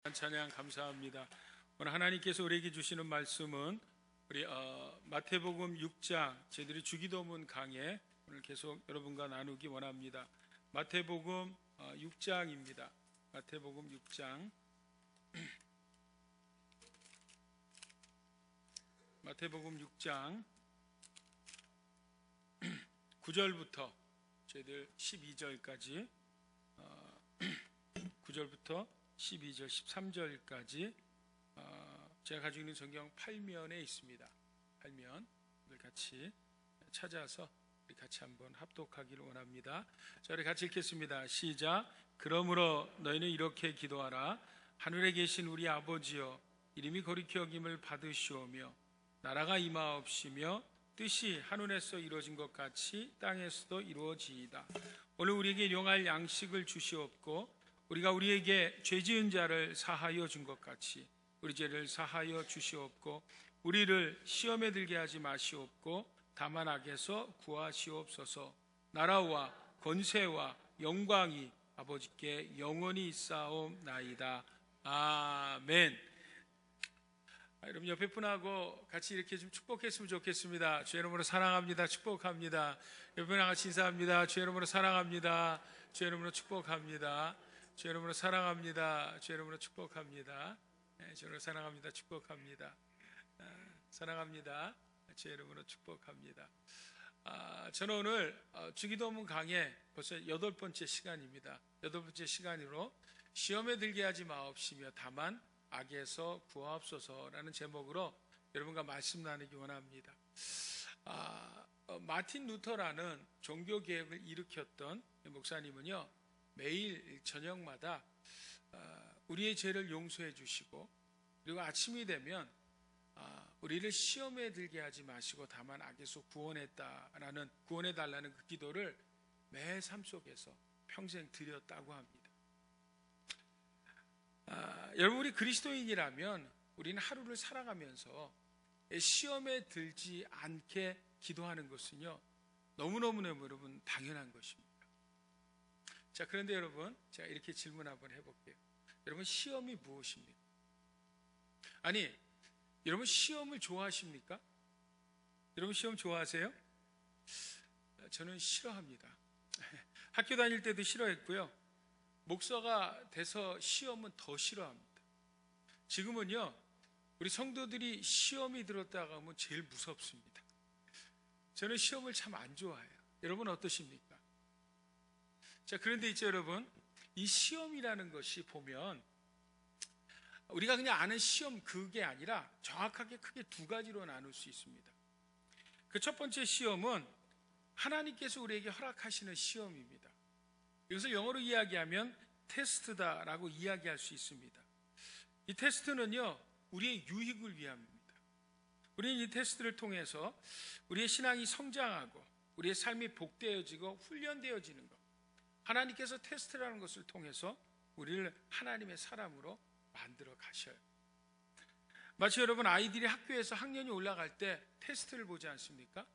찬양 감사합니다. 오늘 하나님께서 우리에게 주시는 말씀은 우리 마태복음 6장 저희들이 주기도문 강해 오늘 계속 여러분과 나누기 원합니다. 마태복음 6장입니다. 마태복음 6장 마태복음 6장 9절부터 저희들 12절까지 9절부터 12절, 13절까지 제가 가지고 있는 성경 8면에 있습니다. 8면 같이 찾아서 우리 같이 한번 합독하기를 원합니다. 자, 우리 같이 읽겠습니다. 시작. 그러므로 너희는 이렇게 기도하라. 하늘에 계신 우리 아버지여, 이름이 거룩히 여김을 받으시오며 나라가 임하옵시며 뜻이 하늘에서 이루어진 것 같이 땅에서도 이루어지이다. 오늘 우리에게 용할 양식을 주시옵고 우리가 우리에게 죄 지은 자를 사하여 준 것 같이 우리 죄를 사하여 주시옵고 우리를 시험에 들게 하지 마시옵고 다만 악에서 구하시옵소서. 나라와 권세와 영광이 아버지께 영원히 있사옵나이다. 아멘. 여러분 옆에 분하고 같이 이렇게 좀 축복했으면 좋겠습니다. 주의 이름으로 사랑합니다. 축복합니다. 옆에 분하고 같이 인사합니다. 주의 이름으로 사랑합니다. 주의 이름으로 축복합니다. 주의 이름으로 사랑합니다. 주의 이름으로 축복합니다. 주의 이름으로 사랑합니다. 축복합니다. 사랑합니다. 주의 이름으로 축복합니다. 저는 오늘 주기도문 강의 벌써 8번째 시간입니다. 8번째 시간으로 시험에 들게 하지 마옵시며 다만 악에서 구하옵소서라는 제목으로 여러분과 말씀 나누기 원합니다. 마틴 루터라는 종교개혁을 일으켰던 목사님은요, 매일 저녁마다 우리의 죄를 용서해 주시고 그리고 아침이 되면 우리를 시험에 들게 하지 마시고 다만 악에서 구원해 달라는 그 기도를 매 삶 속에서 평생 드렸다고 합니다. 여러분, 우리 그리스도인이라면 우리는 하루를 살아가면서 시험에 들지 않게 기도하는 것은요, 너무너무 여러분 당연한 것입니다. 자, 그런데 여러분, 제가 이렇게 질문 한번 해볼게요. 여러분, 시험이 무엇입니까? 아니, 여러분 시험을 좋아하십니까? 여러분 시험 좋아하세요? 저는 싫어합니다. 학교 다닐 때도 싫어했고요. 목사가 돼서 시험은 더 싫어합니다. 지금은요, 우리 성도들이 시험이 들었다가 하면 제일 무섭습니다. 저는 시험을 참 안 좋아해요. 여러분 어떠십니까? 자, 그런데 있죠, 여러분. 이 시험이라는 것이 보면 우리가 그냥 아는 시험 그게 아니라 정확하게 크게 두 가지로 나눌 수 있습니다. 그 첫 번째 시험은 하나님께서 우리에게 허락하시는 시험입니다. 이것을 영어로 이야기하면 테스트다라고 이야기할 수 있습니다. 이 테스트는요, 우리의 유익을 위함입니다. 우리는 이 테스트를 통해서 우리의 신앙이 성장하고 우리의 삶이 복되어지고 훈련되어지는 것, 하나님께서 테스트라는 것을 통해서 우리를 하나님의 사람으로 만들어 가셔요. 마치 여러분 아이들이 학교에서 학년이 올라갈 때 테스트를 보지 않습니까?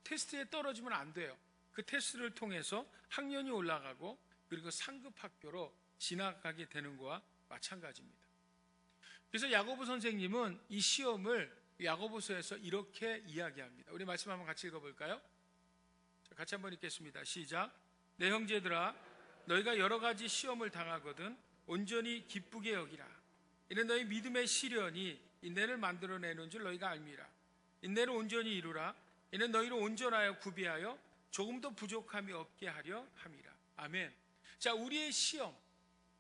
테스트에 떨어지면 안 돼요. 그 테스트를 통해서 학년이 올라가고 그리고 상급 학교로 진학하게 되는 것과 마찬가지입니다. 그래서 야고보 선생님은 이 시험을 야고보서에서 이렇게 이야기합니다. 우리 말씀 한번 같이 읽어볼까요? 자, 같이 한번 읽겠습니다. 시작. 내 형제들아, 너희가 여러 가지 시험을 당하거든 온전히 기쁘게 여기라. 이는 너희 믿음의 시련이 인내를 만들어내는 줄 너희가 알미라. 인내를 온전히 이루라. 이는 너희를 온전하여 구비하여 조금도 부족함이 없게 하려 함이라. 아멘. 자, 우리의 시험,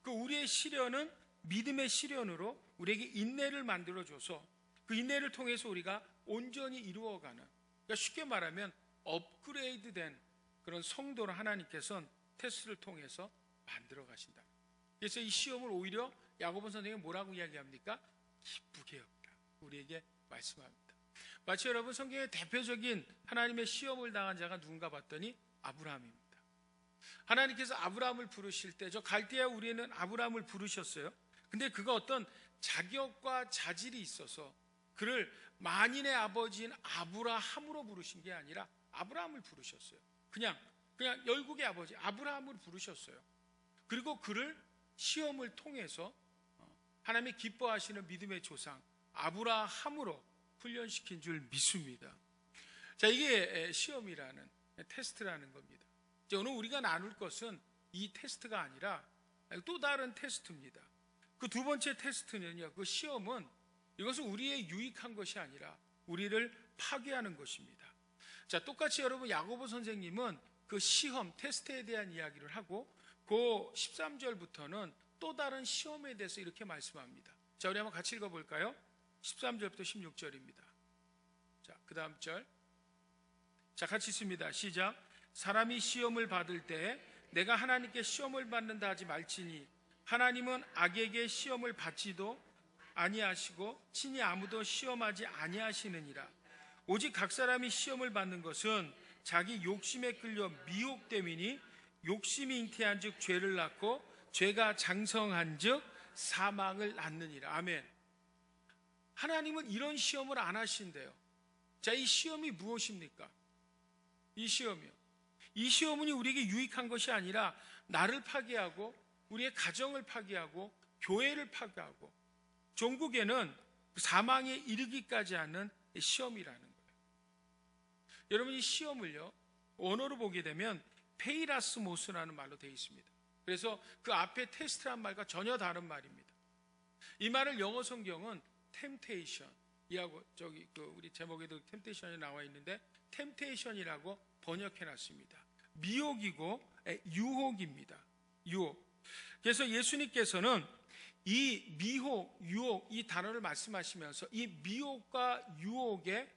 그 우리의 시련은 믿음의 시련으로 우리에게 인내를 만들어줘서 그 인내를 통해서 우리가 온전히 이루어가는, 그러니까 쉽게 말하면 업그레이드된 그런 성도를 하나님께서는 테스트를 통해서 만들어 가신다. 그래서 이 시험을 오히려 야고보 선생님이 뭐라고 이야기합니까? 기쁘게 여기라. 우리에게 말씀합니다. 마치 여러분 성경의 대표적인 하나님의 시험을 당한 자가 누군가 봤더니 아브라함입니다. 하나님께서 아브라함을 부르실 때 저 갈대아 우리는 아브라함을 부르셨어요. 근데 그가 어떤 자격과 자질이 있어서 그를 만인의 아버지인 아브라함으로 부르신 게 아니라 아브라함을 부르셨어요. 그냥 열국의 아버지 아브라함을 부르셨어요. 그리고 그를 시험을 통해서 하나님이 기뻐하시는 믿음의 조상 아브라함으로 훈련시킨 줄 믿습니다. 자, 이게 시험이라는, 테스트라는 겁니다. 자, 오늘 우리가 나눌 것은 이 테스트가 아니라 또 다른 테스트입니다. 그 두 번째 테스트는요, 그 시험은 이것은 우리의 유익한 것이 아니라 우리를 파괴하는 것입니다. 자, 똑같이 여러분 야고보 선생님은 그 시험, 테스트에 대한 이야기를 하고 그 13절부터는 또 다른 시험에 대해서 이렇게 말씀합니다. 자, 우리 한번 같이 읽어볼까요? 13절부터 16절입니다. 자, 그 다음 절. 자, 같이 있습니다. 시작. 사람이 시험을 받을 때 내가 하나님께 시험을 받는다 하지 말지니 하나님은 악에게 시험을 받지도 아니하시고 친히 아무도 시험하지 아니하시느니라. 오직 각 사람이 시험을 받는 것은 자기 욕심에 끌려 미혹됨이니 욕심이 잉태한 즉 죄를 낳고 죄가 장성한 즉 사망을 낳느니라. 아멘. 하나님은 이런 시험을 안 하신대요. 자, 이 시험이 무엇입니까? 이 시험이요. 이 시험은 우리에게 유익한 것이 아니라 나를 파괴하고 우리의 가정을 파괴하고 교회를 파괴하고 종국에는 사망에 이르기까지 하는 시험이라는 거예요. 여러분, 이 시험을요, 언어로 보게 되면 페이라스모스라는 말로 되어 있습니다. 그래서 그 앞에 테스트란 말과 전혀 다른 말입니다. 이 말을 영어 성경은 temptation, 이하고 저기 우리 제목에도 temptation이 나와 있는데 temptation이라고 번역해 놨습니다. 미혹이고 유혹입니다. 유혹. 그래서 예수님께서는 이 미혹, 유혹 이 단어를 말씀하시면서 이 미혹과 유혹에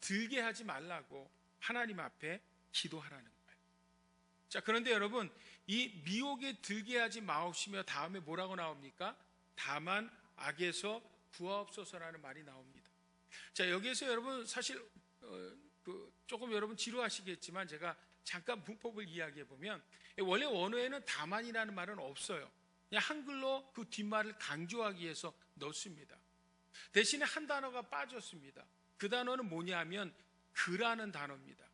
들게 하지 말라고 하나님 앞에 기도하라는 거예요. 자, 그런데 여러분, 이 미혹에 들게 하지 마옵시며 다음에 뭐라고 나옵니까? 다만 악에서 구하옵소서라는 말이 나옵니다. 자, 여기에서 여러분 사실 조금 여러분 지루하시겠지만 제가 잠깐 문법을 이야기해 보면 원래 원어에는 다만이라는 말은 없어요. 그냥 한글로 그 뒷말을 강조하기 위해서 넣습니다. 대신에 한 단어가 빠졌습니다. 그 단어는 뭐냐면 그라는 단어입니다.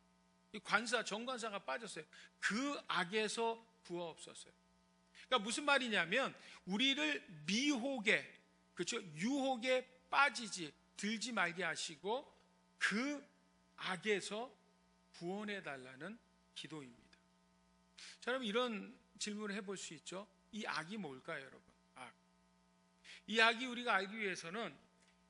이 관사, 정관사가 빠졌어요. 그 악에서 구하옵소서요. 그러니까 무슨 말이냐면 우리를 미혹에, 그렇죠, 유혹에 빠지지 들지 말게 하시고 그 악에서 구원해 달라는 기도입니다. 자, 여러분 이런 질문을 해볼 수 있죠. 이 악이 뭘까요, 여러분? 악. 이 악이 우리가 알기 위해서는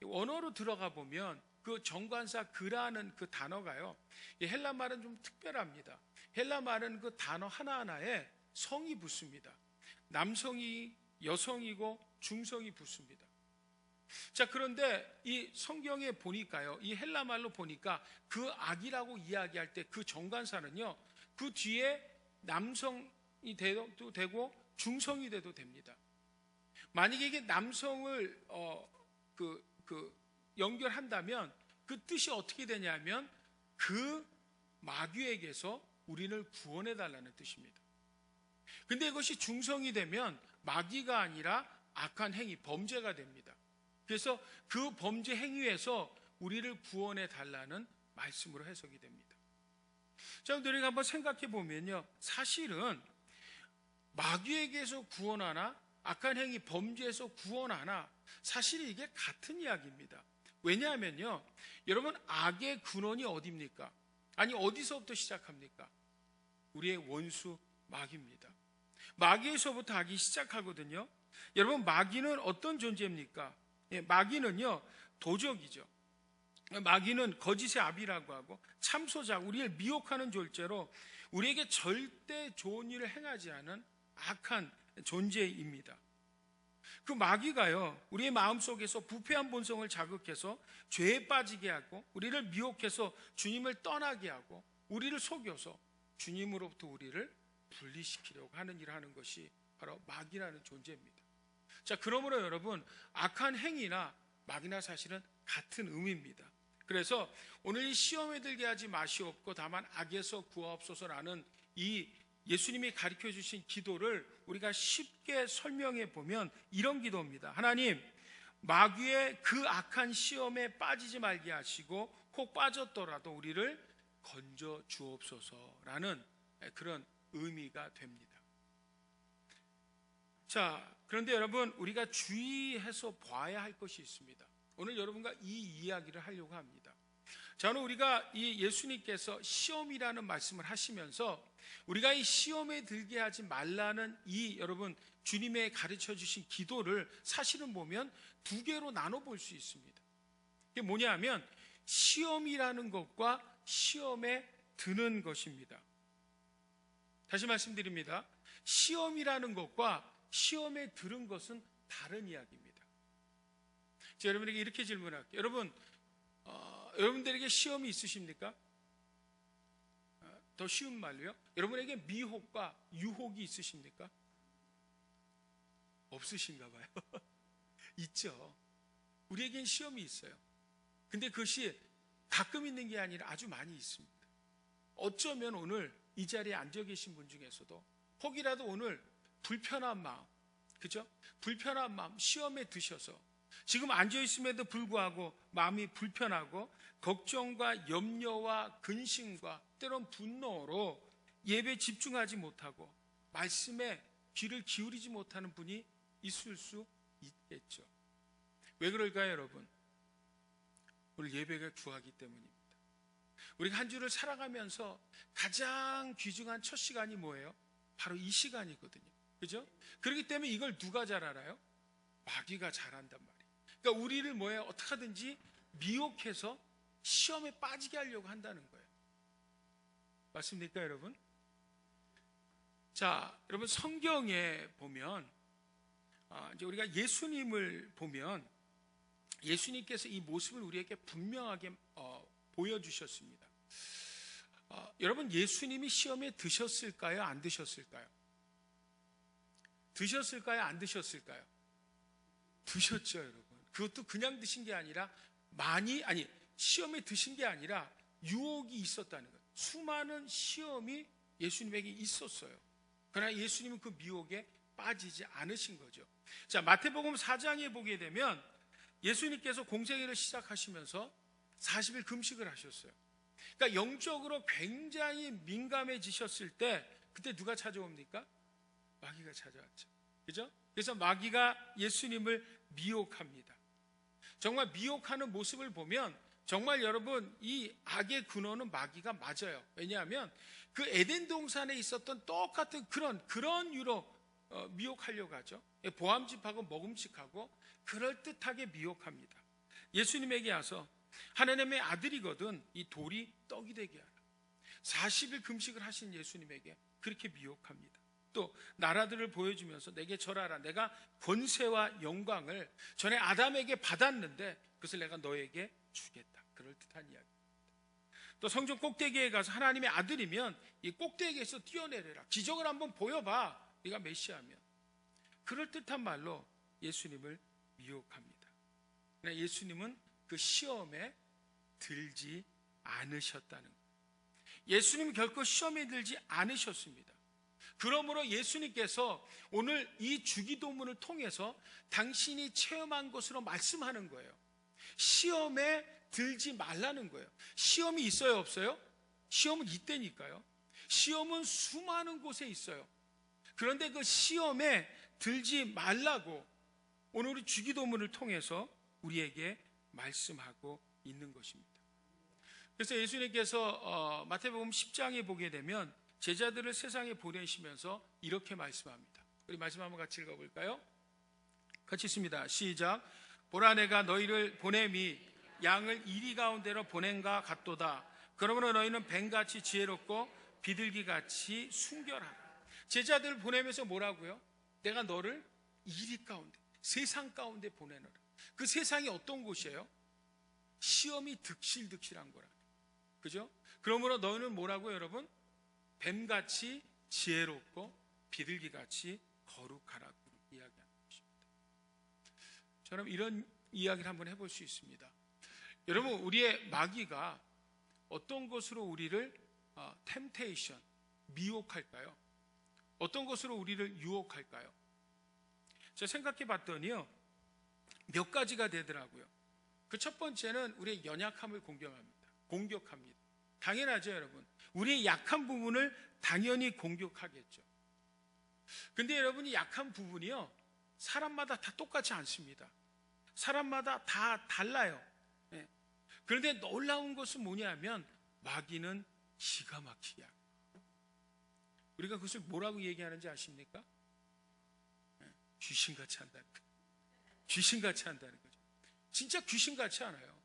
원어로 들어가 보면 그 정관사 그라는 그 단어가요, 이 헬라 말은 좀 특별합니다. 헬라 말은 그 단어 하나하나에 성이 붙습니다. 남성이, 여성이고 중성이 붙습니다. 자, 그런데 이 성경에 보니까요, 이 헬라 말로 보니까 그 악이라고 이야기할 때 그 정관사는요, 그 뒤에 남성이 돼도 되고 중성이 돼도 됩니다. 만약에 이게 남성을 연결한다면 그 뜻이 어떻게 되냐면 그 마귀에게서 우리를 구원해 달라는 뜻입니다. 근데 이것이 중성이 되면 마귀가 아니라 악한 행위, 범죄가 됩니다. 그래서 그 범죄 행위에서 우리를 구원해 달라는 말씀으로 해석이 됩니다. 자, 우리가 한번 생각해 보면요, 사실은 마귀에게서 구원하나 악한 행위, 범죄에서 구원하나 사실 이게 같은 이야기입니다. 왜냐하면요, 여러분 악의 근원이 어디입니까? 아니 어디서부터 시작합니까? 우리의 원수 마귀입니다. 마귀에서부터 악이 시작하거든요. 여러분 마귀는 어떤 존재입니까? 마귀는요 도적이죠. 마귀는 거짓의 아비라고 하고 참소자, 우리를 미혹하는 졸죄로 우리에게 절대 좋은 일을 행하지 않은 악한 존재입니다. 그 마귀가요 우리의 마음속에서 부패한 본성을 자극해서 죄에 빠지게 하고 우리를 미혹해서 주님을 떠나게 하고 우리를 속여서 주님으로부터 우리를 분리시키려고 하는 일을 하는 것이 바로 마귀라는 존재입니다. 자, 그러므로 여러분 악한 행위나 마귀나 사실은 같은 의미입니다. 그래서 오늘 이 시험에 들게 하지 마시옵고 다만 악에서 구하옵소서라는 이 예수님이 가르쳐 주신 기도를 우리가 쉽게 설명해 보면 이런 기도입니다. 하나님, 마귀의 그 악한 시험에 빠지지 말게 하시고 혹 빠졌더라도 우리를 건져 주옵소서라는 그런 의미가 됩니다. 자, 그런데 여러분, 우리가 주의해서 봐야 할 것이 있습니다. 오늘 여러분과 이 이야기를 하려고 합니다. 저는 우리가 이 예수님께서 시험이라는 말씀을 하시면서 우리가 이 시험에 들게 하지 말라는 이 여러분 주님의 가르쳐 주신 기도를 사실은 보면 두 개로 나눠 볼 수 있습니다. 이게 뭐냐면 시험이라는 것과 시험에 드는 것입니다. 다시 말씀드립니다. 시험이라는 것과 시험에 들은 것은 다른 이야기입니다. 제가 여러분에게 이렇게 질문할게요. 여러분들에게 시험이 있으십니까? 더 쉬운 말로요. 여러분에게 미혹과 유혹이 있으십니까? 없으신가 봐요. 있죠. 우리에겐 시험이 있어요. 근데 그것이 가끔 있는 게 아니라 아주 많이 있습니다. 어쩌면 오늘 이 자리에 앉아 계신 분 중에서도 혹이라도 오늘 불편한 마음, 그죠? 불편한 마음, 시험에 드셔서 지금 앉아 있음에도 불구하고 마음이 불편하고 걱정과 염려와 근심과 때론 분노로 예배에 집중하지 못하고 말씀에 귀를 기울이지 못하는 분이 있을 수 있겠죠. 왜 그럴까요, 여러분? 오늘 예배가 귀하기 때문입니다. 우리가 한 주를 살아가면서 가장 귀중한 첫 시간이 뭐예요? 바로 이 시간이거든요. 그죠? 그렇기 때문에 이걸 누가 잘 알아요? 마귀가 잘 안단 말이에요. 그러니까 우리를 뭐예요? 어떻게 하든지 미혹해서 시험에 빠지게 하려고 한다는 거예요. 맞습니까, 여러분? 자, 여러분 성경에 보면 이제 우리가 예수님을 보면 예수님께서 이 모습을 우리에게 분명하게 보여주셨습니다. 여러분 예수님이 시험에 드셨을까요? 안 드셨을까요? 드셨을까요? 안 드셨을까요? 드셨죠, 여러분. 그것도 그냥 드신 게 아니라 시험에 드신 게 아니라 유혹이 있었다는 거예요. 수많은 시험이 예수님에게 있었어요. 그러나 예수님은 그 미혹에 빠지지 않으신 거죠. 자, 마태복음 4장에 보게 되면 예수님께서 공생애를 시작하시면서 40일 금식을 하셨어요. 그러니까 영적으로 굉장히 민감해지셨을 때 그때 누가 찾아옵니까? 마귀가 찾아왔죠. 그죠? 그래서 마귀가 예수님을 미혹합니다. 정말 미혹하는 모습을 보면 정말 여러분 이 악의 근원은 마귀가 맞아요. 왜냐하면 그 에덴 동산에 있었던 똑같은 그런 유로 미혹하려고 하죠. 보암직하고 먹음직하고 그럴듯하게 미혹합니다. 예수님에게 와서 하나님의 아들이거든 이 돌이 떡이 되게 하라. 40일 금식을 하신 예수님에게 그렇게 미혹합니다. 또 나라들을 보여주면서 내게 절하라. 내가 권세와 영광을 전에 아담에게 받았는데 그것을 내가 너에게 주겠다. 그럴듯한 이야기입니다. 또 성전 꼭대기에 가서 하나님의 아들이면 이 꼭대기에서 뛰어내려라. 기적을 한번 보여봐. 네가 메시아면. 그럴듯한 말로 예수님을 미혹합니다. 그러나 예수님은 그 시험에 들지 않으셨다는 거예요. 예수님은 결코 시험에 들지 않으셨습니다. 그러므로 예수님께서 오늘 이 주기도문을 통해서 당신이 체험한 것으로 말씀하는 거예요. 시험에 들지 말라는 거예요. 시험이 있어요, 없어요? 시험은 있다니까요. 시험은 수많은 곳에 있어요. 그런데 그 시험에 들지 말라고 오늘 우리 주기도문을 통해서 우리에게 말씀하고 있는 것입니다. 그래서 예수님께서 마태복음 10장에 보게 되면 제자들을 세상에 보내시면서 이렇게 말씀합니다. 우리 말씀 한번 같이 읽어볼까요? 같이 읽습니다. 시작. 보라 내가 너희를 보냄이 양을 이리 가운데로 보낸가 같도다. 그러므로 너희는 뱀같이 지혜롭고 비둘기같이 순결하라. 제자들을 보내면서 뭐라고요? 내가 너를 이리 가운데 세상 가운데 보내노라. 그 세상이 어떤 곳이에요? 시험이 득실득실한 거라. 그죠? 그러므로 너희는 뭐라고요, 여러분? 뱀같이 지혜롭고 비둘기같이 거룩하라고 이야기하는 것입니다. 저는 이런 이야기를 한번 해볼 수 있습니다. 여러분, 우리의 마귀가 어떤 것으로 우리를 템테이션, 미혹할까요? 어떤 것으로 우리를 유혹할까요? 제가 생각해 봤더니요, 몇 가지가 되더라고요. 그 첫 번째는 우리의 연약함을 공격합니다. 당연하죠, 여러분. 우리의 약한 부분을 당연히 공격하겠죠. 근데 여러분이 약한 부분이요, 사람마다 다 똑같지 않습니다. 사람마다 다 달라요. 예. 그런데 놀라운 것은 뭐냐면 마귀는 기가 막히게 합니다. 우리가 그것을 뭐라고 얘기하는지 아십니까? 예. 귀신같이 한다는 거예요. 귀신같이 한다는 거죠. 진짜 귀신같이 않아요.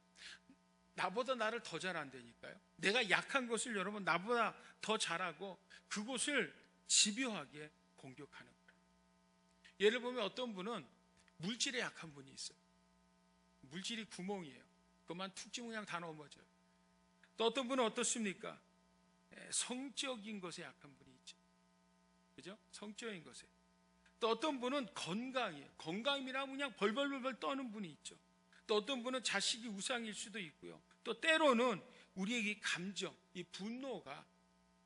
나보다 나를 더 잘한다니까요. 내가 약한 것을 여러분 나보다 더 잘하고 그것을 집요하게 공격하는 거예요. 예를 보면 어떤 분은 물질에 약한 분이 있어요. 물질이 구멍이에요. 그것만 툭 찌면 그냥 다 넘어져요. 또 어떤 분은 어떻습니까? 성적인 것에 약한 분이 있죠. 그죠? 성적인 것에. 또 어떤 분은 건강이에요. 건강이라면 그냥 벌벌벌 떠는 분이 있죠. 또 어떤 분은 자식이 우상일 수도 있고요. 또 때로는 우리의 이 감정, 이 분노가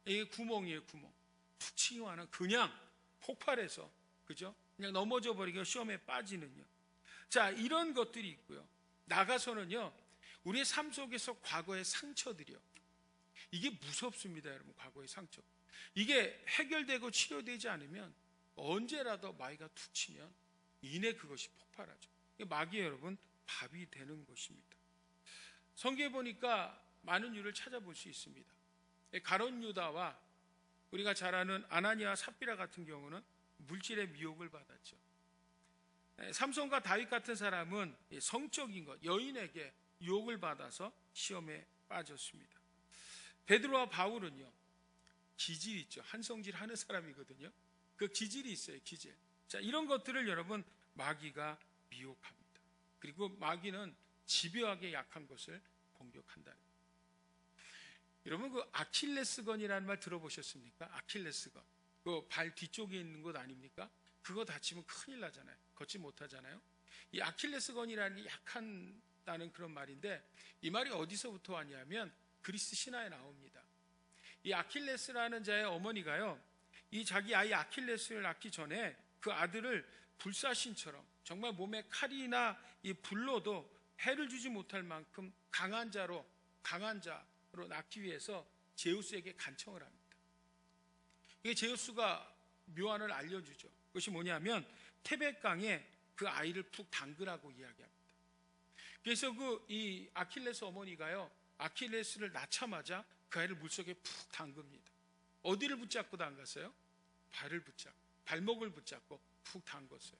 이게 구멍이에요, 구멍. 툭 치기만은 그냥 폭발해서, 그죠? 그냥 넘어져 버리고 시험에 빠지는요. 자, 이런 것들이 있고요. 나가서는요, 우리의 삶 속에서 과거의 상처들이요. 이게 무섭습니다, 여러분, 과거의 상처. 이게 해결되고 치료되지 않으면 언제라도 마귀가 툭 치면 이내 그것이 폭발하죠. 마귀 여러분, 밥이 되는 것입니다. 성경에 보니까 많은 이유를 찾아볼 수 있습니다. 가룟 유다와 우리가 잘 아는 아나니아 삽비라 같은 경우는 물질의 미혹을 받았죠. 삼손과 다윗 같은 사람은 성적인 것, 여인에게 유혹을 받아서 시험에 빠졌습니다. 베드로와 바울은요, 기질이 있죠. 한성질 하는 사람이거든요. 그 기질이 있어요, 기질. 자, 이런 것들을 여러분 마귀가 미혹합니다. 그리고 마귀는 집요하게 약한 것을 공격한다. 여러분 그 아킬레스건이라는 말 들어보셨습니까? 아킬레스건. 그 발 뒤쪽에 있는 것 아닙니까? 그거 다치면 큰일 나잖아요. 걷지 못하잖아요. 이 아킬레스건이라는 게 약한다는 그런 말인데 이 말이 어디서부터 왔냐면 그리스 신화에 나옵니다. 이 아킬레스라는 자의 어머니가요, 이 자기 아이 아킬레스를 낳기 전에 그 아들을 불사신처럼 정말 몸에 칼이나 이 불로도 해를 주지 못할 만큼 강한 자로 낳기 위해서 제우스에게 간청을 합니다. 이게 제우스가 묘안을 알려주죠. 그것이 뭐냐면 태백강에 그 아이를 푹 담그라고 이야기합니다. 그래서 이 아킬레스 어머니가요, 아킬레스를 낳자마자 그 아이를 물속에 푹 담급니다. 어디를 붙잡고 담갔어요? 발목을 붙잡고 푹 담궜어요.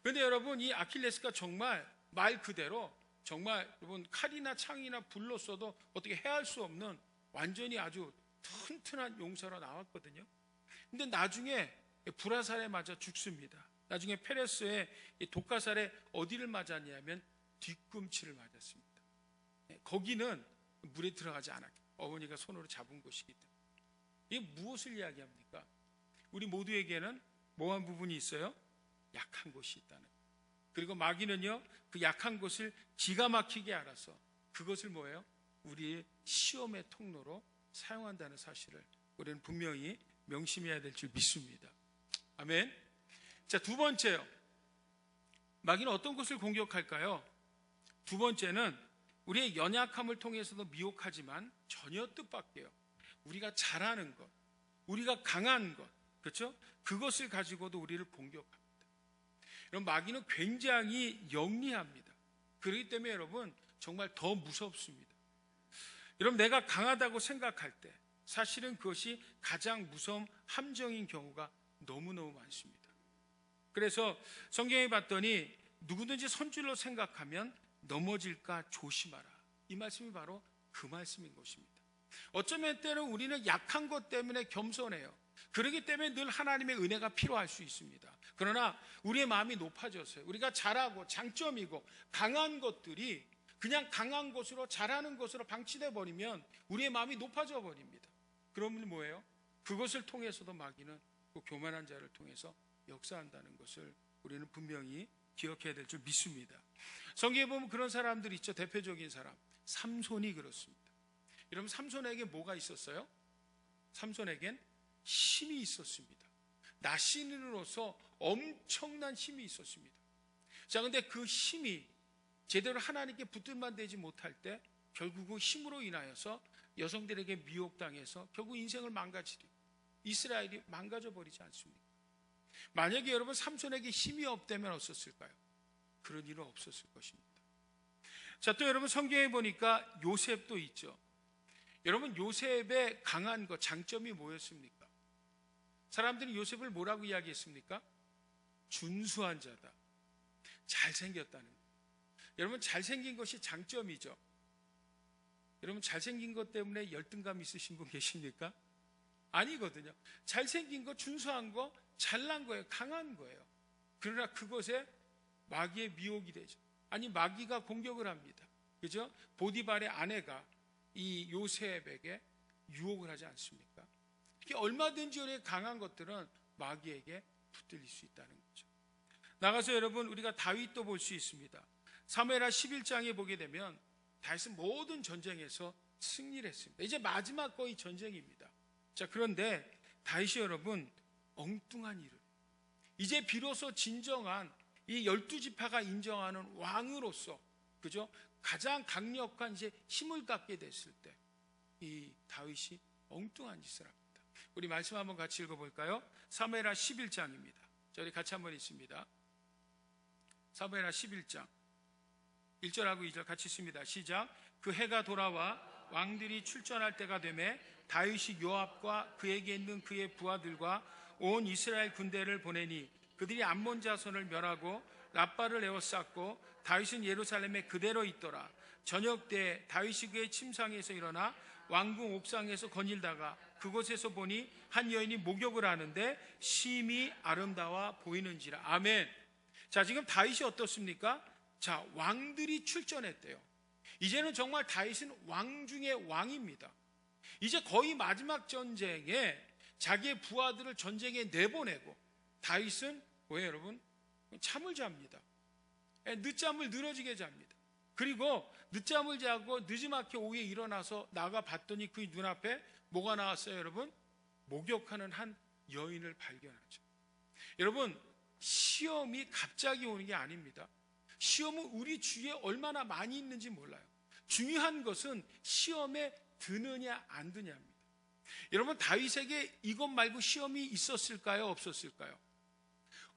그런데 여러분 이 아킬레스가 정말 말 그대로 정말 여러분 칼이나 창이나 불로 써도 어떻게 해할 수 없는 완전히 아주 튼튼한 용사로 나왔거든요. 근데 나중에 불화살에 맞아 죽습니다. 나중에 페레스의 독가살에 어디를 맞았냐면 뒤꿈치를 맞았습니다. 거기는 물에 들어가지 않았고 어머니가 손으로 잡은 곳이기 때문에. 이게 무엇을 이야기합니까? 우리 모두에게는 뭐한 부분이 있어요? 약한 곳이 있다는 거예요. 그리고 마귀는요, 그 약한 곳을 기가 막히게 알아서 그것을 뭐예요? 우리의 시험의 통로로 사용한다는 사실을 우리는 분명히 명심해야 될 줄 믿습니다. 아멘. 자, 두 번째요. 마귀는 어떤 것을 공격할까요? 두 번째는 우리의 연약함을 통해서도 미혹하지만 전혀 뜻밖에요. 우리가 잘하는 것, 우리가 강한 것, 그렇죠? 그것을 가지고도 우리를 공격합니다. 여러분, 마귀는 굉장히 영리합니다. 그렇기 때문에 여러분 정말 더 무섭습니다. 여러분, 내가 강하다고 생각할 때 사실은 그것이 가장 무서운 함정인 경우가 너무너무 많습니다. 그래서 성경에 봤더니 누구든지 선줄로 생각하면 넘어질까 조심하라. 이 말씀이 바로 그 말씀인 것입니다. 어쩌면 때는 우리는 약한 것 때문에 겸손해요. 그렇기 때문에 늘 하나님의 은혜가 필요할 수 있습니다. 그러나 우리의 마음이 높아졌어요. 우리가 잘하고 장점이고 강한 것들이 그냥 강한 것으로 잘하는 것으로 방치돼 버리면 우리의 마음이 높아져 버립니다. 그러면 뭐예요? 그것을 통해서도 마귀는 그 교만한 자를 통해서 역사한다는 것을 우리는 분명히 기억해야 될 줄 믿습니다. 성경에 보면 그런 사람들이 있죠. 대표적인 사람 삼손이 그렇습니다. 여러분, 삼손에게 뭐가 있었어요? 삼손에겐 힘이 있었습니다. 나신으로서 엄청난 힘이 있었습니다. 자, 근데 그 힘이 제대로 하나님께 붙들만 되지 못할 때 결국 그 힘으로 인하여서 여성들에게 미혹당해서 결국 인생을 망가뜨리고 이스라엘이 망가져 버리지 않습니까? 만약에 여러분 삼손에게 힘이 없다면 어땠을까요? 그런 일은 없었을 것입니다. 자, 또 여러분 성경에 보니까 요셉도 있죠. 여러분 요셉의 강한 것, 장점이 뭐였습니까? 사람들이 요셉을 뭐라고 이야기했습니까? 준수한 자다, 잘생겼다는 것. 여러분 잘생긴 것이 장점이죠. 여러분 잘생긴 것 때문에 열등감 있으신 분 계십니까? 아니거든요. 잘생긴 거, 준수한 거, 잘난 거예요. 강한 거예요. 그러나 그것에 마귀의 미혹이 되죠. 아니 마귀가 공격을 합니다. 그죠? 보디발의 아내가 이 요셉에게 유혹을 하지 않습니까? 이렇게 얼마든지 우리의 강한 것들은 마귀에게 붙들릴 수 있다는 거죠. 나가서 여러분 우리가 다윗도 볼 수 있습니다. 사무엘하 11장에 보게 되면 다윗은 모든 전쟁에서 승리를 했습니다. 이제 마지막 거의 전쟁입니다. 자, 그런데 다윗이 여러분 엉뚱한 일을, 이제 비로소 진정한 이 12지파가 인정하는 왕으로서, 그죠? 가장 강력한 이제 힘을 갖게 됐을 때 이 다윗이 엉뚱한 짓을 합니다. 우리 말씀 한번 같이 읽어볼까요? 사무엘하 11장입니다. 자, 우리 같이 한번 읽습니다. 사무엘하 11장 1절하고 2절 같이 읽습니다. 시작. 그 해가 돌아와 왕들이 출전할 때가 되매 다윗이 요압과 그에게 있는 그의 부하들과 온 이스라엘 군대를 보내니 그들이 암몬 자손을 멸하고 라빠를 에워쌌고 다윗은 예루살렘에 그대로 있더라. 저녁 때 다윗이 그의 침상에서 일어나 왕궁 옥상에서 거닐다가 그곳에서 보니 한 여인이 목욕을 하는데 심히 아름다워 보이는지라. 아멘. 자, 지금 다윗이 어떻습니까? 자, 왕들이 출전했대요. 이제는 정말 다윗은 왕 중의 왕입니다. 이제 거의 마지막 전쟁에 자기의 부하들을 전쟁에 내보내고 다윗은 뭐예요 여러분? 잠을 잡니다. 늦잠을 늘어지게 잡니다. 그리고 늦잠을 자고 늦지막히 오후에 일어나서 나가 봤더니 그 눈앞에 뭐가 나왔어요 여러분? 목욕하는 한 여인을 발견하죠. 여러분 시험이 갑자기 오는 게 아닙니다. 시험은 우리 주위에 얼마나 많이 있는지 몰라요. 중요한 것은 시험에 드느냐 안 드냐입니다. 여러분 다윗에게 이것 말고 시험이 있었을까요? 없었을까요?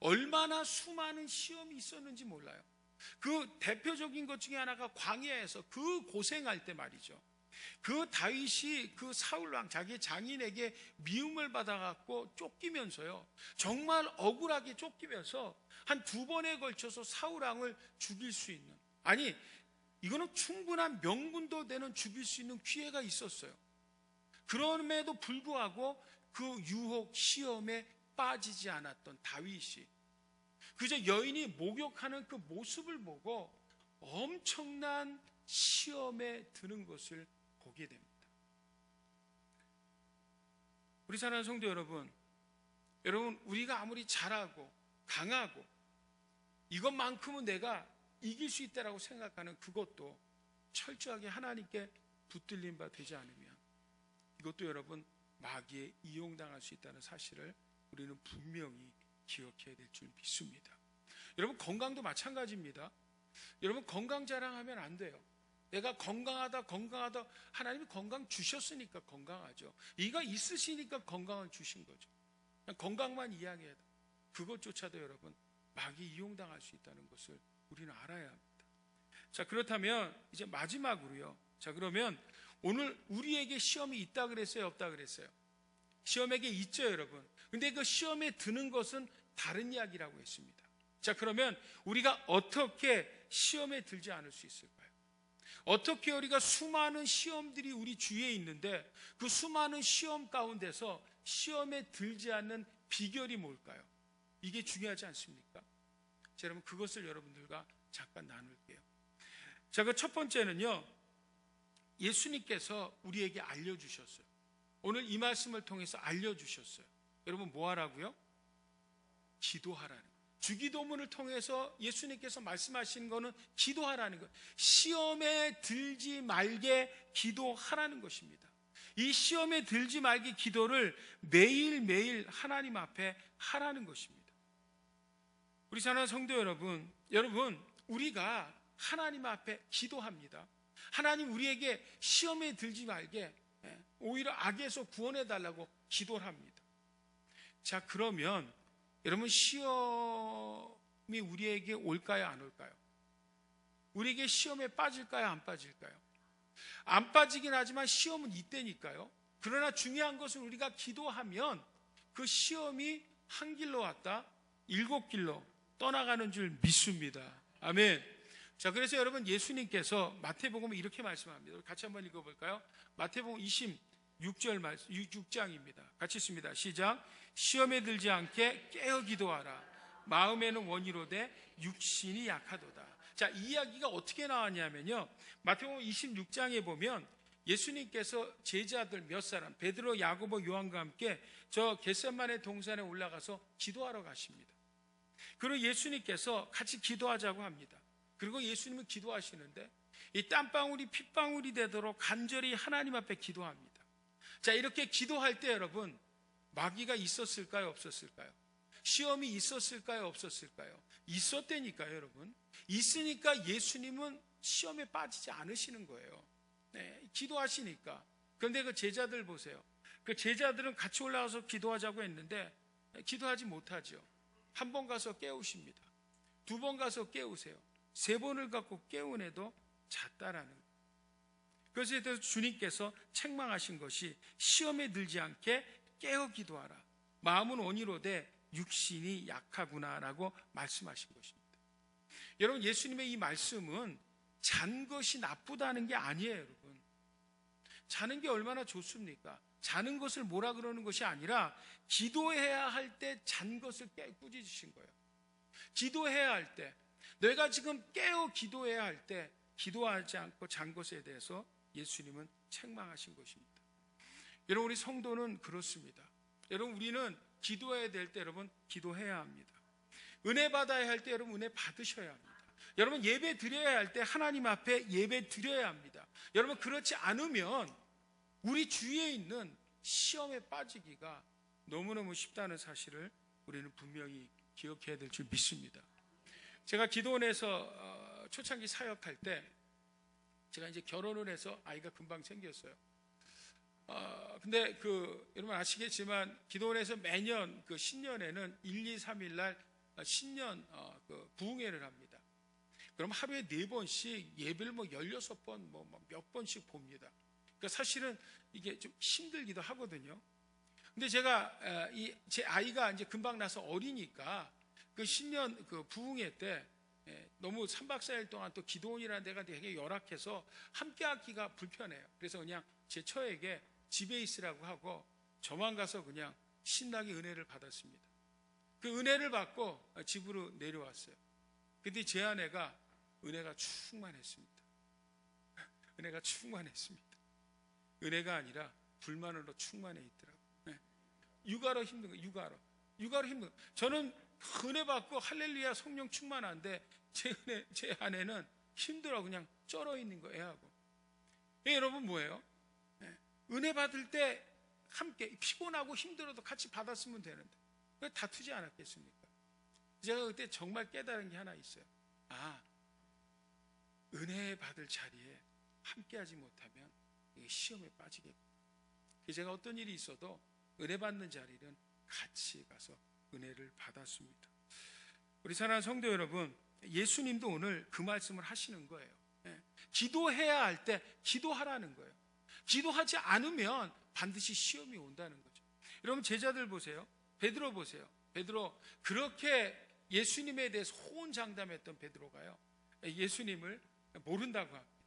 얼마나 수많은 시험이 있었는지 몰라요. 그 대표적인 것 중에 하나가 광야에서 그 고생할 때 말이죠. 그 다윗이 그 사울왕 자기 장인에게 미움을 받아갖고 쫓기면서요, 정말 억울하게 쫓기면서 한 2번에 걸쳐서 사울왕을 죽일 수 있는, 아니 이거는 충분한 명분도 되는 죽일 수 있는 기회가 있었어요. 그럼에도 불구하고 그 유혹 시험에 빠지지 않았던 다윗이 그저 여인이 목욕하는 그 모습을 보고 엄청난 시험에 드는 것을 보게 됩니다. 우리 사랑하는 성도 여러분, 우리가 아무리 잘하고 강하고 이것만큼은 내가 이길 수 있다라고 생각하는 그것도 철저하게 하나님께 붙들린 바 되지 않으면 이것도 여러분 마귀에 이용당할 수 있다는 사실을 우리는 분명히 기억해야 될 줄 믿습니다. 여러분 건강도 마찬가지입니다. 여러분 건강 자랑하면 안 돼요. 내가 건강하다 하나님이 건강 주셨으니까 건강하죠. 이가 있으시니까 건강을 주신 거죠. 그냥 건강만 이야기해도 그것조차도 여러분 마귀 이용당할 수 있다는 것을 우리는 알아야 합니다. 자, 그렇다면 이제 마지막으로요. 자, 그러면 오늘 우리에게 시험이 있다 그랬어요, 없다 그랬어요? 시험에게 있죠, 여러분. 근데 그 시험에 드는 것은 다른 이야기라고 했습니다. 자, 그러면 우리가 어떻게 시험에 들지 않을 수 있을까요? 어떻게 우리가 수많은 시험들이 우리 주위에 있는데 그 수많은 시험 가운데서 시험에 들지 않는 비결이 뭘까요? 이게 중요하지 않습니까? 자, 여러분 그것을 여러분들과 잠깐 나눌게요. 자, 그 첫 번째는요, 예수님께서 우리에게 알려주셨어요. 오늘 이 말씀을 통해서 알려주셨어요. 여러분 뭐 하라고요? 기도하라는 거예요. 주기도문을 통해서 예수님께서 말씀하시는 것은 기도하라는 거예요. 시험에 들지 말게 기도하라는 것입니다. 이 시험에 들지 말게 기도를 매일매일 하나님 앞에 하라는 것입니다. 우리 사랑하는 성도 여러분, 우리가 하나님 앞에 기도합니다. 하나님 우리에게 시험에 들지 말게, 오히려 악에서 구원해 달라고 기도를 합니다. 자, 그러면 여러분, 시험이 우리에게 올까요, 안 올까요? 우리에게 시험에 빠질까요, 안 빠질까요? 안 빠지긴 하지만 시험은 있다니까요. 그러나 중요한 것은 우리가 기도하면 그 시험이 한 길로 왔다 7길로 떠나가는 줄 믿습니다. 아멘. 자, 그래서 여러분, 예수님께서 마태복음에 이렇게 말씀합니다. 같이 한번 읽어볼까요? 마태복음 26장입니다. 같이 읽습니다. 시작. 시험에 들지 않게 깨어 기도하라. 마음에는 원이로되 육신이 약하도다. 자, 이 이야기가 어떻게 나왔냐면요, 마태복음 26장에 보면 예수님께서 제자들 몇 사람, 베드로, 야고보, 요한과 함께 저 겟세마네 동산에 올라가서 기도하러 가십니다. 그리고 예수님께서 같이 기도하자고 합니다. 그리고 예수님은 기도하시는데 이 땀방울이 핏방울이 되도록 간절히 하나님 앞에 기도합니다. 자, 이렇게 기도할 때 여러분, 마귀가 있었을까요, 없었을까요? 시험이 있었을까요, 없었을까요? 있었다니까요, 여러분. 있으니까 예수님은 시험에 빠지지 않으시는 거예요. 네, 기도하시니까. 그런데 그 제자들 보세요. 그 제자들은 같이 올라가서 기도하자고 했는데 기도하지 못하죠. 한 번 가서 깨우십니다. 2번 가서 깨우세요. 3번을 갖고 깨우내도 잤다라는 거예요. 그것에 대해서 주님께서 책망하신 것이 시험에 들지 않게 깨어 기도하라. 마음은 원이로되 육신이 약하구나라고 말씀하신 것입니다. 여러분, 예수님의 이 말씀은 잔 것이 나쁘다는 게 아니에요, 여러분. 자는 게 얼마나 좋습니까? 자는 것을 뭐라 그러는 것이 아니라 기도해야 할 때 잔 것을 꾸짖으신 거예요. 기도해야 할 때, 내가 지금 깨어 기도해야 할 때 기도하지 않고 잔 것에 대해서 예수님은 책망하신 것입니다. 여러분, 우리 성도는 그렇습니다. 여러분, 우리는 기도해야 될 때 여러분 기도해야 합니다. 은혜 받아야 할 때 여러분 은혜 받으셔야 합니다. 여러분, 예배 드려야 할 때 하나님 앞에 예배 드려야 합니다. 여러분, 그렇지 않으면 우리 주위에 있는 시험에 빠지기가 너무너무 쉽다는 사실을 우리는 분명히 기억해야 될 줄 믿습니다. 제가 기도원에서 초창기 사역할 때 제가 이제 결혼을 해서 아이가 금방 생겼어요. 근데 여러분 아시겠지만 기도원에서 매년 그 신년에는 1, 2, 3일 날 신년 부흥회를 합니다. 그럼 하루에 4번씩 예배를 16번 몇 번씩 봅니다. 그러니까 사실은 이게 좀 힘들기도 하거든요. 근데 제가 제 아이가 이제 금방 나서 어리니까 그 신년 부흥회 때 너무 3박 4일 동안 또 기도원이라는 데가 되게 열악해서 함께 하기가 불편해요. 그래서 그냥 제 처에게 집에 있으라고 하고 저만 가서 그냥 신나게 은혜를 받았습니다. 그 은혜를 받고 집으로 내려왔어요. 근데 제 아내가 은혜가 충만했습니다. 은혜가 충만했습니다. 은혜가 아니라 불만으로 충만해 있더라고요. 육아로 힘든 거예요. 육아로 힘든 거예요. 저는 은혜 받고 할렐루야 성령 충만한데 제 아내는 힘들어 그냥 쩔어 있는 거 애하고. 여러분 뭐예요? 은혜 받을 때 함께 피곤하고 힘들어도 같이 받았으면 되는데 왜 다투지 않았겠습니까? 제가 그때 정말 깨달은 게 하나 있어요. 은혜 받을 자리에 함께하지 못하면 시험에 빠지겠구나. 제가 어떤 일이 있어도 은혜 받는 자리는 같이 가서 은혜를 받았습니다. 우리 사랑하는 성도 여러분, 예수님도 오늘 그 말씀을 하시는 거예요. 기도해야 할 때 기도하라는 거예요. 기도하지 않으면 반드시 시험이 온다는 거죠. 여러분, 제자들 보세요. 베드로 보세요. 베드로, 그렇게 예수님에 대해서 호언장담했던 베드로가요, 예수님을 모른다고 합니다.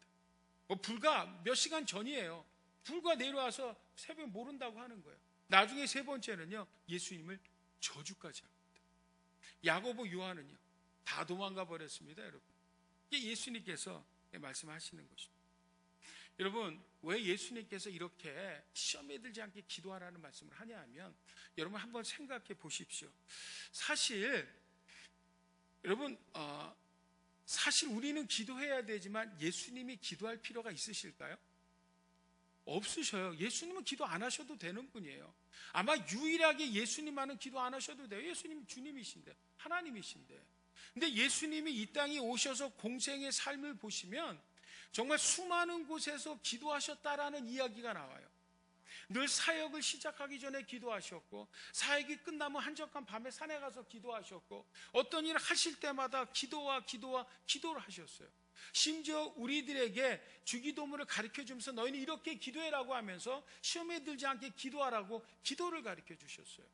불과 몇 시간 전이에요. 불과 내려와서 새벽에 모른다고 하는 거예요. 나중에 3번째는요, 예수님을 저주까지 합니다. 야고보, 요한은요 다 도망가 버렸습니다. 여러분, 이게 예수님께서 말씀하시는 것입니다. 여러분, 왜 예수님께서 이렇게 시험에 들지 않게 기도하라는 말씀을 하냐 하면, 여러분 한번 생각해 보십시오. 사실 여러분 사실 우리는 기도해야 되지만 예수님이 기도할 필요가 있으실까요? 없으셔요. 예수님은 기도 안 하셔도 되는 분이에요. 아마 유일하게 예수님만은 기도 안 하셔도 돼요. 예수님 주님이신데, 하나님이신데. 근데 예수님이 이 땅에 오셔서 공생의 삶을 보시면 정말 수많은 곳에서 기도하셨다라는 이야기가 나와요. 늘 사역을 시작하기 전에 기도하셨고, 사역이 끝나면 한적한 밤에 산에 가서 기도하셨고, 어떤 일을 하실 때마다 기도를 하셨어요. 심지어 우리들에게 주기도문을 가르쳐주면서 너희는 이렇게 기도해라고 하면서 시험에 들지 않게 기도하라고 기도를 가르쳐 주셨어요.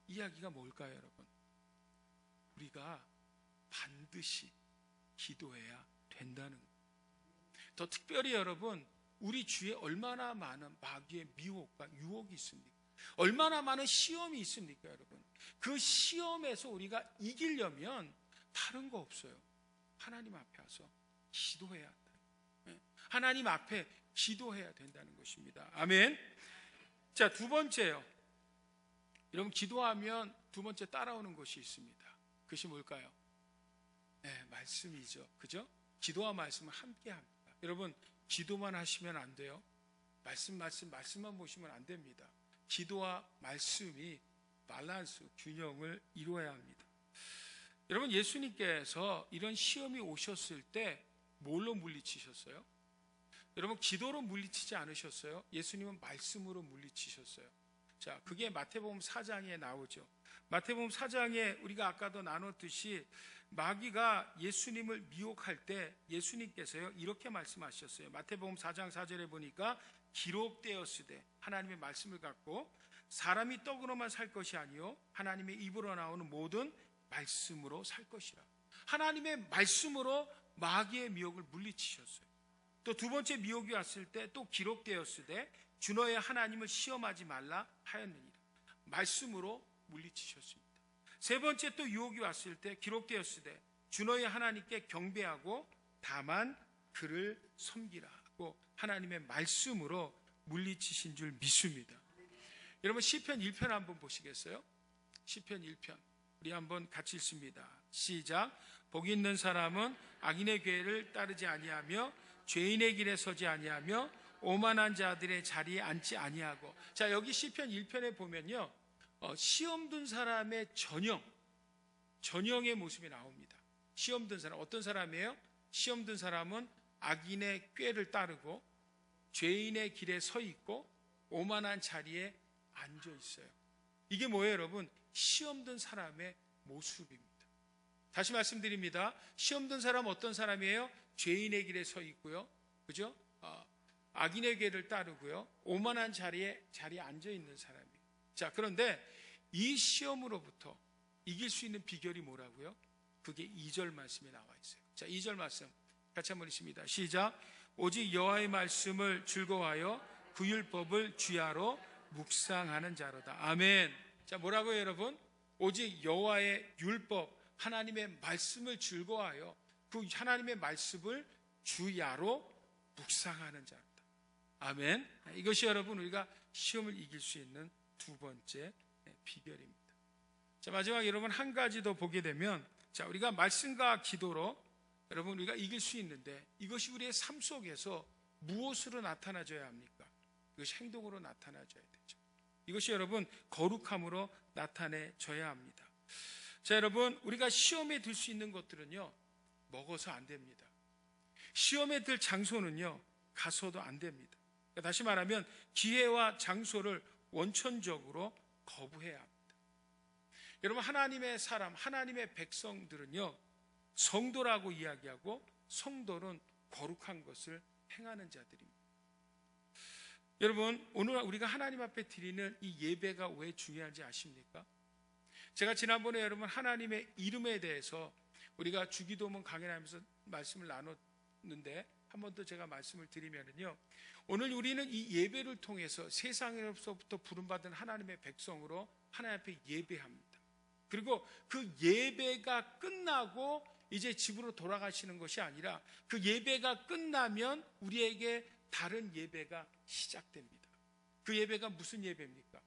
이야기가 뭘까요, 여러분? 우리가 반드시 기도해야 된다는 거예요. 더 특별히 여러분, 우리 주위에 얼마나 많은 마귀의 미혹과 유혹이 있습니까? 얼마나 많은 시험이 있습니까, 여러분? 그 시험에서 우리가 이기려면 다른 거 없어요. 하나님 앞에 와서 기도해야 한다. 하나님 앞에 기도해야 된다는 것입니다. 아멘. 자, 두 번째요. 여러분, 기도하면 두 번째 따라오는 것이 있습니다. 그것이 뭘까요? 네, 말씀이죠. 그죠? 기도와 말씀은 함께 합니다. 여러분, 기도만 하시면 안 돼요. 말씀만 보시면 안 됩니다. 기도와 말씀이 밸런스, 균형을 이루어야 합니다. 여러분, 예수님께서 이런 시험이 오셨을 때 뭘로 물리치셨어요? 여러분, 기도로 물리치지 않으셨어요? 예수님은 말씀으로 물리치셨어요. 자, 그게 마태복음 4장에 나오죠. 마태복음 4장에 우리가 아까도 나눴듯이 마귀가 예수님을 미혹할 때 예수님께서요 이렇게 말씀하셨어요. 마태복음 4장 4절에 보니까 기록되었으되, 하나님의 말씀을 갖고 사람이 떡으로만 살 것이 아니요 하나님의 입으로 나오는 모든 말씀으로 살 것이라. 하나님의 말씀으로 마귀의 미혹을 물리치셨어요. 또 두 번째 미혹이 왔을 때 또 기록되었으되 주 너의 하나님을 시험하지 말라 하였느니라. 말씀으로 물리치셨습니다. 세 번째 또 유혹이 왔을 때 기록되었으되 주 너의 하나님께 경배하고 다만 그를 섬기라 하고 하나님의 말씀으로 물리치신 줄 믿습니다. 여러분, 시편 1편 한번 보시겠어요? 시편 1편 우리 한번 같이 읽습니다. 시작. 복 있는 사람은 악인의 궤를 따르지 아니하며 죄인의 길에 서지 아니하며 오만한 자들의 자리에 앉지 아니하고. 자, 여기 시편 1편에 보면요 시험 든 사람의 전형의 모습이 나옵니다. 시험 든 사람, 어떤 사람이에요? 시험 든 사람은 악인의 꾀를 따르고 죄인의 길에 서 있고 오만한 자리에 앉아 있어요. 이게 뭐예요, 여러분? 시험 든 사람의 모습입니다. 다시 말씀드립니다. 시험 든 사람 어떤 사람이에요? 죄인의 길에 서 있고요, 그죠? 악인의 궤를 따르고요, 오만한 자리에 앉아 있는 사람이에요. 자, 그런데 이 시험으로부터 이길 수 있는 비결이 뭐라고요? 그게 2절 말씀에 나와 있어요. 자, 2절 말씀 같이 한번 읽습니다. 시작. 오직 여호와의 말씀을 즐거워하여 그 율법을 주야로 묵상하는 자로다. 아멘. 자, 뭐라고요, 여러분? 오직 여호와의 율법, 하나님의 말씀을 즐거워하여 그 하나님의 말씀을 주야로 묵상하는 자로다. 아멘. 이것이 여러분 우리가 시험을 이길 수 있는 두 번째 비결입니다. 자, 마지막 여러분 한 가지 더 보게 되면, 자, 우리가 말씀과 기도로 여러분 우리가 이길 수 있는데 이것이 우리의 삶 속에서 무엇으로 나타나져야 합니까? 이것이 행동으로 나타나져야 되죠. 이것이 여러분 거룩함으로 나타내져야 합니다. 자, 여러분 우리가 시험에 들 수 있는 것들은요 먹어서 안 됩니다. 시험에 들 장소는요 가서도 안 됩니다. 다시 말하면 기회와 장소를 원천적으로 거부해야 합니다. 여러분, 하나님의 사람, 하나님의 백성들은요 성도라고 이야기하고 성도는 거룩한 것을 행하는 자들입니다. 여러분, 오늘 우리가 하나님 앞에 드리는 이 예배가 왜 중요한지 아십니까? 제가 지난번에 여러분 하나님의 이름에 대해서 우리가 주기도문 강연하면서 말씀을 나눴는데 한 번 더 제가 말씀을 드리면요, 오늘 우리는 이 예배를 통해서 세상에서부터 부름받은 하나님의 백성으로 하나님 앞에 예배합니다. 그리고 그 예배가 끝나고 이제 집으로 돌아가시는 것이 아니라 그 예배가 끝나면 우리에게 다른 예배가 시작됩니다. 그 예배가 무슨 예배입니까?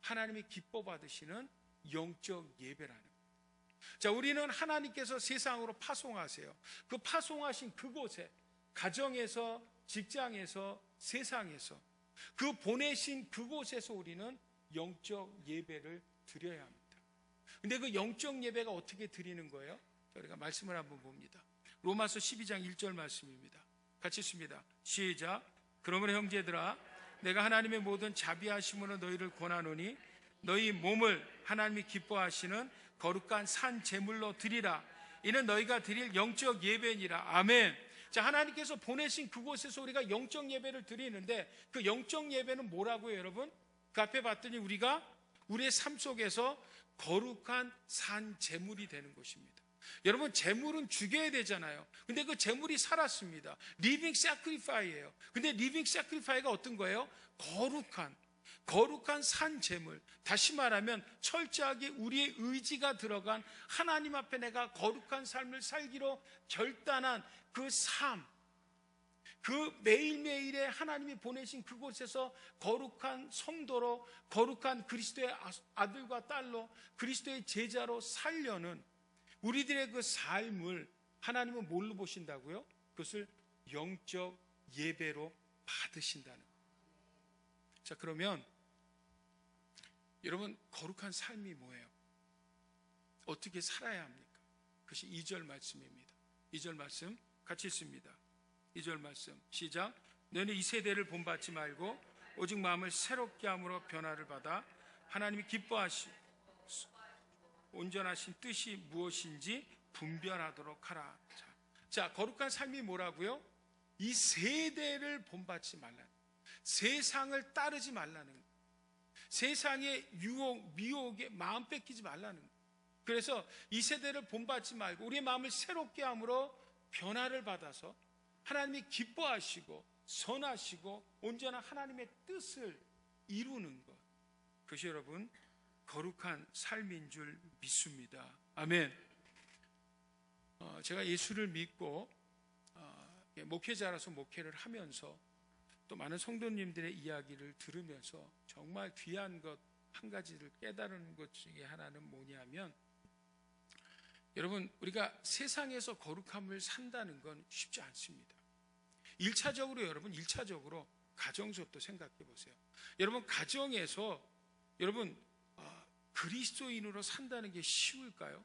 하나님이 기뻐 받으시는 영적 예배라는 거예요. 자, 우리는 하나님께서 세상으로 파송하세요. 그 파송하신 그곳에, 가정에서, 직장에서, 세상에서, 그 보내신 그곳에서 우리는 영적 예배를 드려야 합니다. 근데 그 영적 예배가 어떻게 드리는 거예요? 우리가 말씀을 한번 봅니다. 로마서 12장 1절 말씀입니다. 같이 읽습니다. 시작. 그러므로 형제들아, 내가 하나님의 모든 자비하심으로 너희를 권하노니 너희 몸을 하나님이 기뻐하시는 거룩한 산 제물로 드리라. 이는 너희가 드릴 영적 예배니라. 아멘. 자, 하나님께서 보내신 그곳에서 우리가 영적 예배를 드리는데 그 영적 예배는 뭐라고요, 여러분? 그 앞에 봤더니 우리가 우리의 삶 속에서 거룩한 산 제물이 되는 것입니다. 여러분, 제물은 죽여야 되잖아요. 근데 그 제물이 살았습니다. 리빙 사크리파이예요. 근데 리빙 사크리파이가 어떤 거예요? 거룩한 산 제물. 다시 말하면 철저하게 우리의 의지가 들어간 하나님 앞에 내가 거룩한 삶을 살기로 결단한 그 삶, 그 매일매일에 하나님이 보내신 그곳에서 거룩한 성도로, 거룩한 그리스도의 아들과 딸로, 그리스도의 제자로 살려는 우리들의 그 삶을 하나님은 뭘로 보신다고요? 그것을 영적 예배로 받으신다는 거예요. 자, 그러면 여러분, 거룩한 삶이 뭐예요? 어떻게 살아야 합니까? 그것이 2절 말씀입니다. 2절 말씀 같이 읽습니다. 2절 말씀 시작. 너는 이 세대를 본받지 말고 오직 마음을 새롭게 함으로 변화를 받아 하나님이 기뻐하시 온전하신 뜻이 무엇인지 분별하도록 하라. 자, 거룩한 삶이 뭐라고요? 이 세대를 본받지 말라는, 세상을 따르지 말라는, 세상의 유혹, 미혹에 마음 뺏기지 말라는. 그래서 이 세대를 본받지 말고 우리의 마음을 새롭게 함으로 변화를 받아서 하나님이 기뻐하시고 선하시고 온전한 하나님의 뜻을 이루는 것, 그것이 여러분 거룩한 삶인 줄 믿습니다. 아멘. 제가 예수를 믿고 목회자라서 목회를 하면서 또 많은 성도님들의 이야기를 들으면서 정말 귀한 것 한 가지를 깨달은 것 중에 하나는 뭐냐면, 여러분, 우리가 세상에서 거룩함을 산다는 건 쉽지 않습니다. 1차적으로 여러분, 1차적으로 가정부터 생각해 보세요. 여러분, 가정에서 여러분 그리스도인으로 산다는 게 쉬울까요?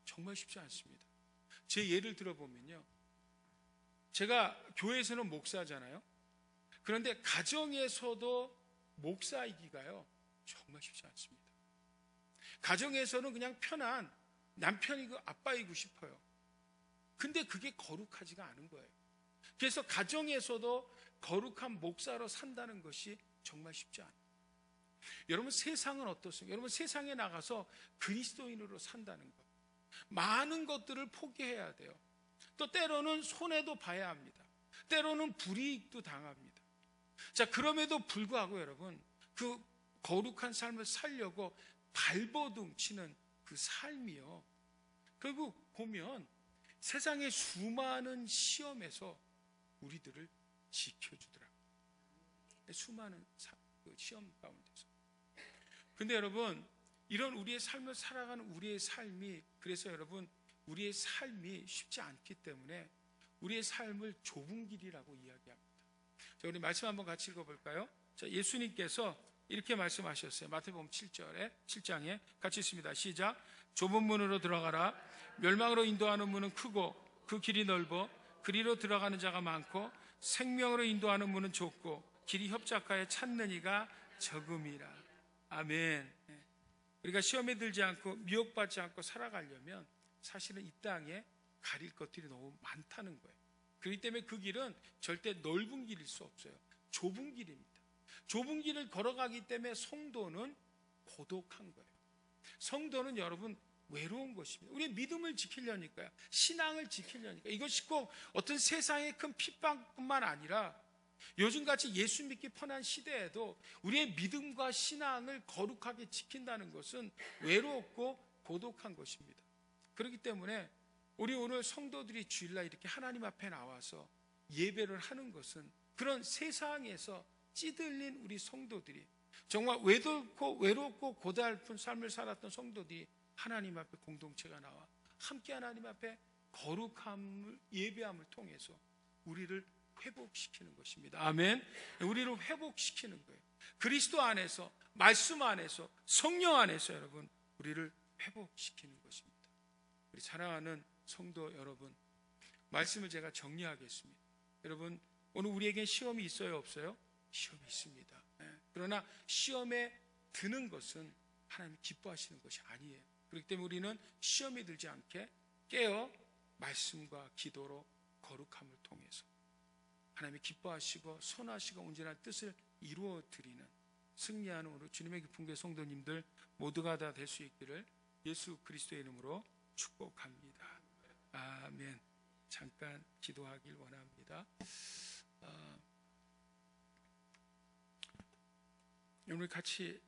정말 쉽지 않습니다. 제 예를 들어보면요, 제가 교회에서는 목사잖아요. 그런데 가정에서도 목사이기가요 정말 쉽지 않습니다. 가정에서는 그냥 편한 남편이고 아빠이고 싶어요. 근데 그게 거룩하지가 않은 거예요. 그래서 가정에서도 거룩한 목사로 산다는 것이 정말 쉽지 않아요. 여러분, 세상은 어떻습니까? 여러분, 세상에 나가서 그리스도인으로 산다는 것, 많은 것들을 포기해야 돼요. 또 때로는 손해도 봐야 합니다. 때로는 불이익도 당합니다. 자, 그럼에도 불구하고 여러분, 그 거룩한 삶을 살려고 발버둥 치는 그 삶이요, 결국 보면 세상의 수많은 시험에서 우리들을 지켜주더라고요. 수많은 시험 가운데서. 근데 여러분, 이런 우리의 삶을 살아가는 우리의 삶이, 그래서 여러분, 우리의 삶이 쉽지 않기 때문에 우리의 삶을 좁은 길이라고 이야기합니다. 자, 우리 말씀 한번 같이 읽어볼까요? 자, 예수님께서 이렇게 말씀하셨어요. 마태복음 7장에 같이 있습니다. 시작. 좁은 문으로 들어가라. 멸망으로 인도하는 문은 크고 그 길이 넓어 그리로 들어가는 자가 많고 생명으로 인도하는 문은 좁고 길이 협착하여 찾는 이가 적음이라. 아멘. 우리가 시험에 들지 않고 미혹받지 않고 살아가려면 사실은 이 땅에 가릴 것들이 너무 많다는 거예요. 그렇기 때문에 그 길은 절대 넓은 길일 수 없어요. 좁은 길입니다. 좁은 길을 걸어가기 때문에 성도는 고독한 거예요. 성도는 여러분 외로운 것입니다. 우리의 믿음을 지키려니까요, 신앙을 지키려니까. 이것이 꼭 어떤 세상의 큰 핍박뿐만 아니라 요즘같이 예수 믿기 편한 시대에도 우리의 믿음과 신앙을 거룩하게 지킨다는 것은 외롭고 고독한 것입니다. 그렇기 때문에 우리 오늘 성도들이 주일날 이렇게 하나님 앞에 나와서 예배를 하는 것은 그런 세상에서 찌들린 우리 성도들이, 정말 외롭고 고달픈 삶을 살았던 성도들이 하나님 앞에 공동체가 나와 함께 하나님 앞에 거룩함을 예배함을 통해서 우리를 회복시키는 것입니다. 아멘. 우리를 회복시키는 거예요. 그리스도 안에서, 말씀 안에서, 성령 안에서 여러분 우리를 회복시키는 것입니다. 우리 사랑하는 성도 여러분, 말씀을 제가 정리하겠습니다. 여러분, 오늘 우리에게 시험이 있어요, 없어요? 시험이 있습니다. 그러나 시험에 드는 것은 하나님이 기뻐하시는 것이 아니에요. 그렇기 때문에 우리는 시험에 들지 않게 깨어 말씀과 기도로 거룩함을 통해서 하나님이 기뻐하시고 선하시고 온전한 뜻을 이루어 드리는 승리하는 우리 주님의 깊은 교회 성도님들 모두가 다 될 수 있기를 예수 그리스도의 이름으로 축복합니다. 아멘. 잠깐 기도하길 원합니다. 우리 같이